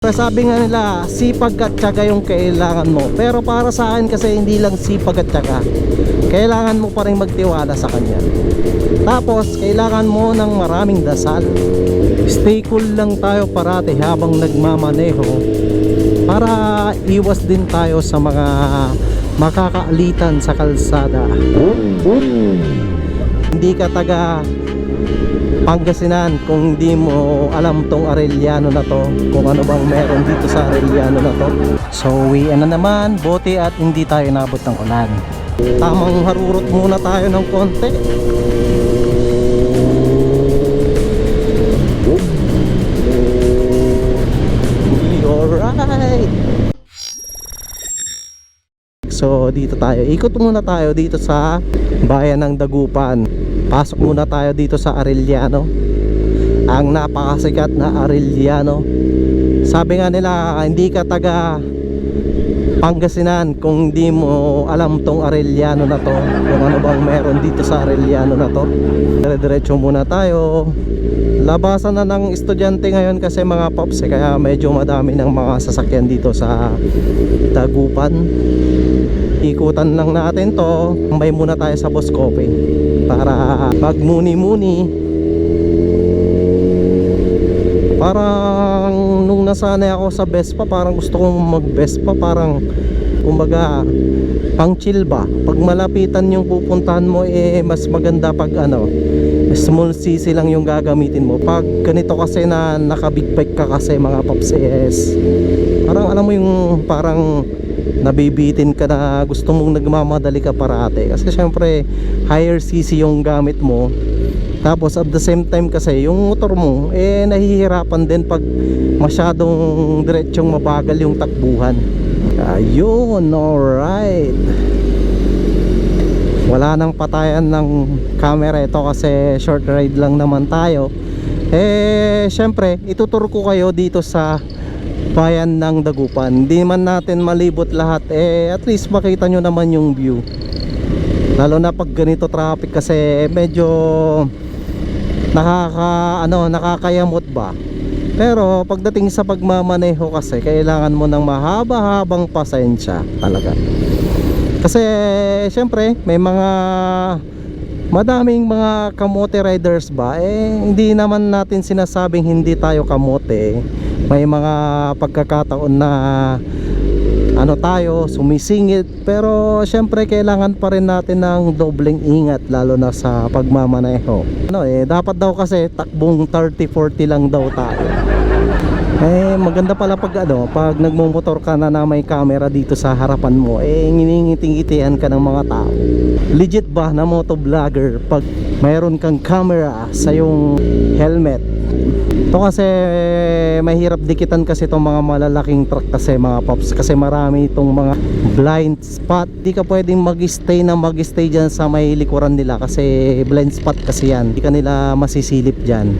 Sabi nga nila, sipag at tiyaga yung kailangan mo. Pero para sa akin kasi hindi lang sipag at tiyaga. Kailangan mo pa rin magtiwala sa kanya. Tapos, kailangan mo ng maraming dasal. Stay cool lang tayo parati habang nagmamaneho. Para iwas din tayo sa mga makakaalitan sa kalsada. Hindi ka taga Pangasinan kung hindi mo alam tong Arellano na to, kung ano bang meron dito sa Arellano na to. So uwian na naman, buti at hindi tayo nabot ng ulan. Tamang harurot muna tayo ng konti. Alright. So dito tayo, ikot muna tayo dito sa bayan ng Dagupan. Pasok muna tayo dito sa Arellano, ang napakasikat na Arellano. Sabi nga nila, hindi ka taga Pangasinan kung hindi mo alam tong Arellano na to, kung ano bang meron dito sa Arellano na to. Dire-diretso muna tayo. Labasan na ng estudyante ngayon kasi mga pops, kaya medyo madami ng mga sasakyan dito sa Dagupan. Ikutan lang natin to. May muna tayo sa Boss Coffee para magmuni-muni. Parang nung nasanay ako sa Vespa, parang gusto kong mag-Vespa. Parang kumbaga pang chill ba. Pag malapitan yung pupuntahan mo, mas maganda pag small cc lang yung gagamitin mo. Pag ganito kasi na naka-big bike ka kasi mga pops, parang alam mo yung parang nabibitin ka na gusto mong nagmamadali ka parate. Kasi syempre higher cc yung gamit mo. Tapos at the same time kasi yung motor mo nahihirapan din pag masyadong diretsyong mabagal yung takbuhan. Ayun, alright. Wala nang patayan ng camera ito kasi short ride lang naman tayo. Syempre ituturo ko kayo dito sa bayan ng Dagupan. Hindi man natin malibot lahat, at least makita nyo naman yung view. Lalo na pag ganito traffic kasi medyo nakakayamot ba. Pero pagdating sa pagmamaneho kasi kailangan mo ng mahaba-habang pasensya talaga. Kasi syempre may madaming mga kamote riders ba, hindi naman natin sinasabing hindi tayo kamote. May mga pagkakataon na tayo sumisingit, pero syempre kailangan pa rin natin ng dobleng ingat lalo na sa pagmamaneho. Dapat daw kasi takbong 30-40 lang daw tayo. Maganda pala pag nagmumotor ka na may camera dito sa harapan mo, nginingiti-ngitian ka ng mga tao. Legit ba na motovlogger pag mayroon kang camera sa yung helmet? Ito kasi mahirap dikitan kasi itong mga malalaking truck kasi mga pops, kasi marami itong mga blind spot. Di ka pwedeng mag-stay dyan sa may likuran nila kasi blind spot kasi yan. Di ka nila masisilip dyan.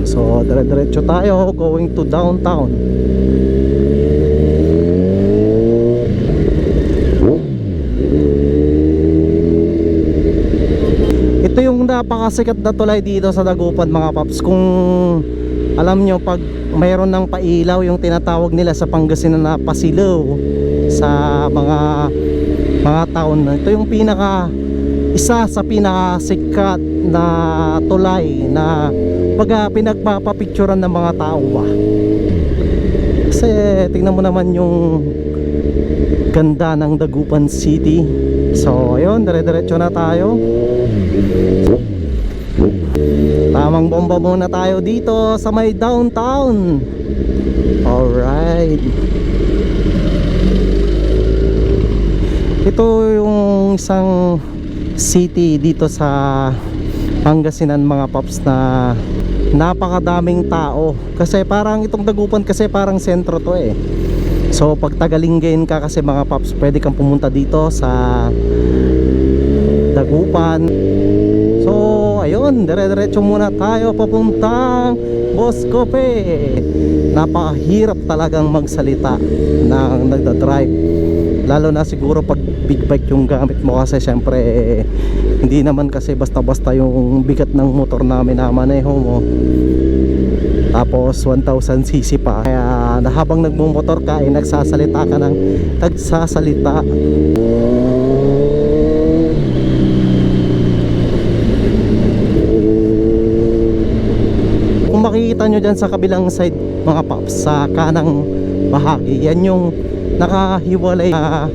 So dire-diretso tayo going to downtown. Ito yung napakasikat na tulay dito sa Dagupan mga paps. Kung alam nyo, pag mayroon ng pailaw, yung tinatawag nila sa Pangasinan na pasilaw sa mga taon, ito yung isa sa pinakasikat na tulay na pinagpapapicturan ng mga tao ba. Kasi tingnan mo naman yung ganda ng Dagupan City. So ayun, dire-diretso na tayo. Tamang bomba muna tayo dito sa may downtown. Alright. Ito yung isang city dito sa Pangasinan mga paps na napakadaming tao. Kasi parang itong Dagupan kasi parang sentro to So pag tagalinggain ka kasi mga paps, pwede kang pumunta dito sa Dagupan. So ayun, dire-diretso muna tayo papuntang Boss Coffee. Napakahirap talagang magsalita ng nagdadrive, lalo na siguro pag big bike yung gamit mo kasi syempre hindi naman kasi basta-basta yung bigat ng motor namin na maneho mo. Tapos 1000cc pa. Kaya habang nagmumotor ka ay nagsasalita ka ng nagsasalita. Kung makikita nyo dyan sa kabilang side mga paps, sa kanang bahagi, yan yung nakahiwalay na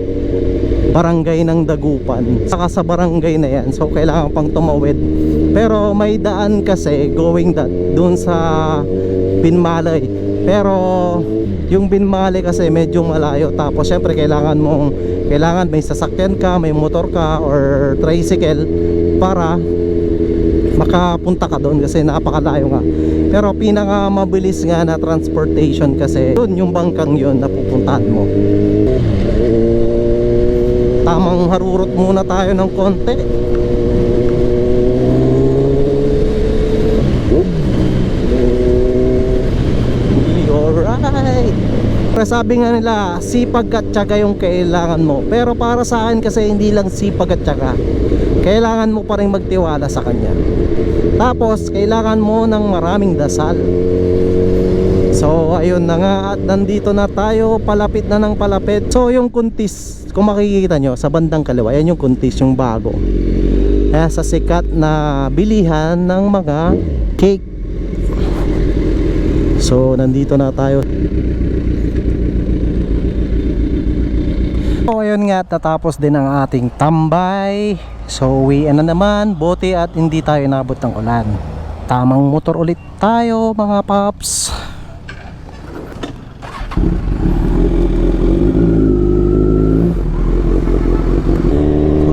barangay ng Dagupan. Saka sa barangay na yan, so kailangan pang tumawid. Pero may daan kasi going doon sa Binmalay. Pero yung Binmalay kasi medyo malayo. Tapos syempre kailangan may sasakyan ka, may motor ka or tricycle para makapunta ka doon kasi napakalayo nga. Pero pinaka mabilis nga na transportation kasi doon yung bangkang yon na pupuntahan mo. Tamang harurot muna tayo ng konti. Alright. Pero sabi nga nila, sipag at tiyaga yung kailangan mo. Pero para sa akin kasi hindi lang sipag at tiyaga, kailangan mo pa rin magtiwala sa kanya. Tapos kailangan mo ng maraming dasal. So ayun na nga, at nandito na tayo, palapit na ng palapit. So yung Kuntis, kung makikita nyo sa bandang kaliwa, yan yung Kuntis, yung bago. Kaya sa sikat na bilihan ng mga cake. So nandito na tayo. So ayun nga, tatapos din ang ating tambay. So uwian na naman, buti at hindi tayo nabot ng ulan. Tamang motor ulit tayo mga paps.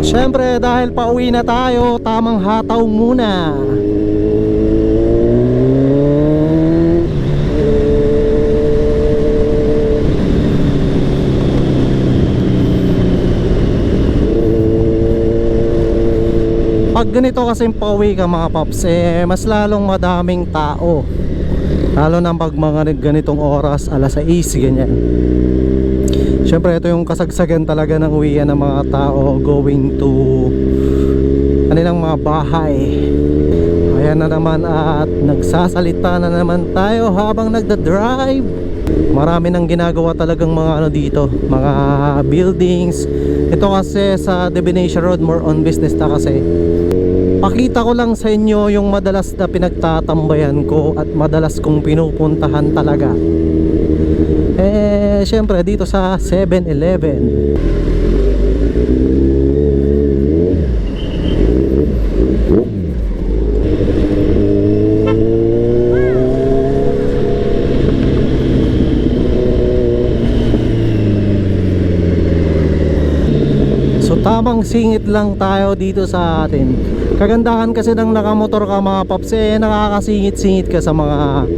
Siyempre dahil pauwi na tayo, tamang hataw muna. Pag ganito kasing pauwi ka mga paps, mas lalong madaming tao. Lalo na pag mga ganitong oras, alas 6 ganyan. Siyempre ito yung kasagsagan talaga ng uwian ng mga tao going to kanilang mga bahay. Ayan na naman at nagsasalita na naman tayo habang nagda-drive. Marami nang ginagawa talagang mga ano dito, mga buildings. Ito kasi sa Divinesia Road, more on business na kasi. Pakita ko lang sa inyo yung madalas na pinagtatambayan ko at madalas kong pinupuntahan talaga. Syempre dito sa 7-Eleven. So tamang singit lang tayo dito sa atin. Kagandahan kasi ng nakamotor ka mga paps, nakakasingit-singit ka sa mga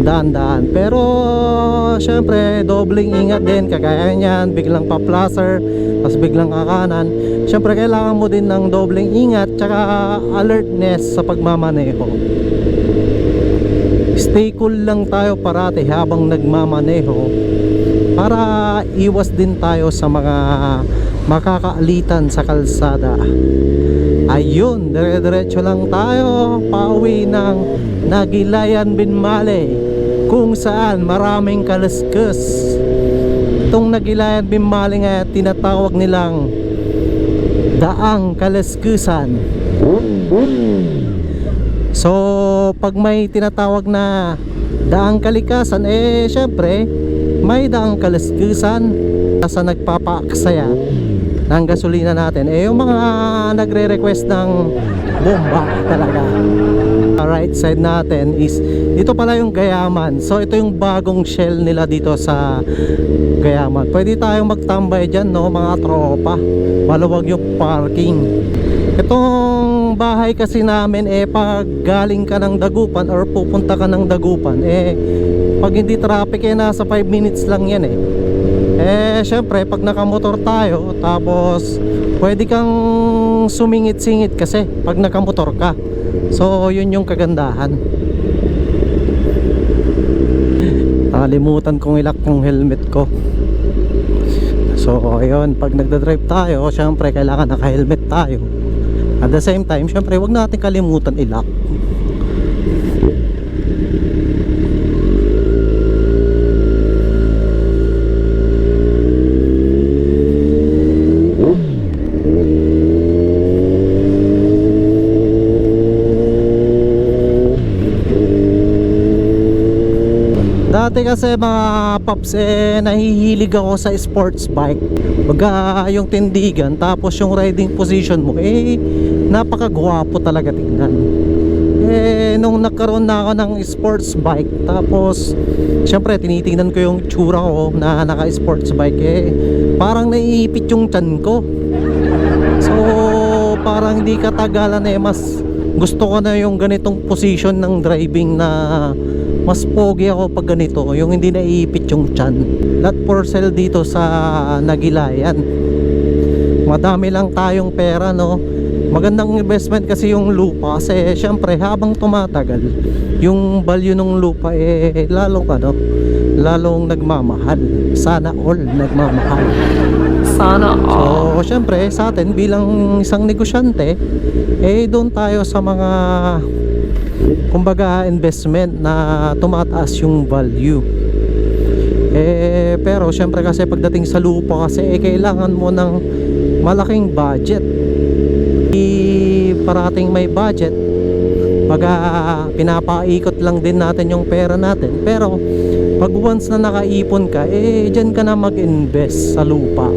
daan-daan. Pero syempre dobling ingat din, kagaya niyan, biglang pa-placer, tapos biglang kakanan. Syempre kailangan mo din ng dobling ingat, tsaka alertness sa pagmamaneho. Stay cool lang tayo parati habang nagmamaneho para iwas din tayo sa mga makakaalitan sa kalsada. Ayun, dire-diretso lang tayo pauwi ng Nagilayan Binmalay, kung saan maraming kalaskas. Itong Nagilayan Binmalay nga tinatawag nilang Daang Kalaskusan. So pag may tinatawag na Daang Kalikasan, syempre may Daang Kalaskusan sa nagpapaaksaya ng gasolina natin, yung mga nagre-request ng bomba talaga. Right side natin is dito pala yung Gayaman. So ito yung bagong shell nila dito sa Gayaman. Pwede tayong magtambay dyan, no, mga tropa. Maluwag yung parking. Itong bahay kasi namin, pag galing ka ng Dagupan or pupunta ka ng Dagupan, pag hindi traffic, nasa 5 minutes lang yan syempre pag nakamotor tayo, tapos pwede kang sumingit-singit kasi pag nakamotor ka. So yun yung kagandahan. Nakalimutan kong ilak yung helmet ko. So ayun, pag nagdadrive tayo, syempre kailangan naka-helmet tayo. At the same time, syempre wag natin kalimutan ilak. Dati kasi mga paps nahihilig ako sa sports bike. Baga yung tindigan tapos yung riding position mo napakagwapo talaga tingnan. Nung nagkaroon na ako ng sports bike, tapos syempre tinitingnan ko yung tsura ko na naka sports bike, parang naiipit yung tiyan ko. So parang di katagalan mas gusto ko na yung ganitong position ng driving na mas pogi ako pag ganito, yung hindi naiipit yung tiyan. Lot for sale dito sa Nagilayan. Madami lang tayong pera, no? Magandang investment kasi yung lupa, kasi syempre habang tumatagal yung value ng lupa lalong nagmamahal. Sana all nagmamahal. Sana all. So syempre sa atin bilang isang negosyante, doon tayo sa mga kumbaga investment na tumataas yung value. Pero syempre kasi pagdating sa lupa kasi kailangan mo ng malaking budget. Parating may budget, pinapaikot lang din natin yung pera natin. Pero pag once na nakaipon ka, dyan ka na mag-invest sa lupa.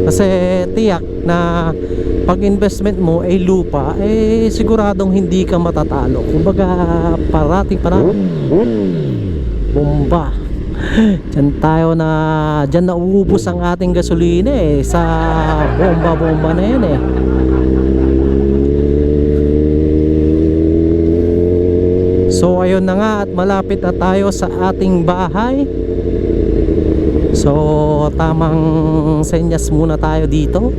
Kasi tiyak na pag investment mo ay lupa, siguradong hindi ka matatalo. Kumbaga parating bomba. Dyan nauubos ang ating gasolina sa bomba na yan So ayun na nga, at malapit na tayo sa ating bahay. So tamang senyas muna tayo dito.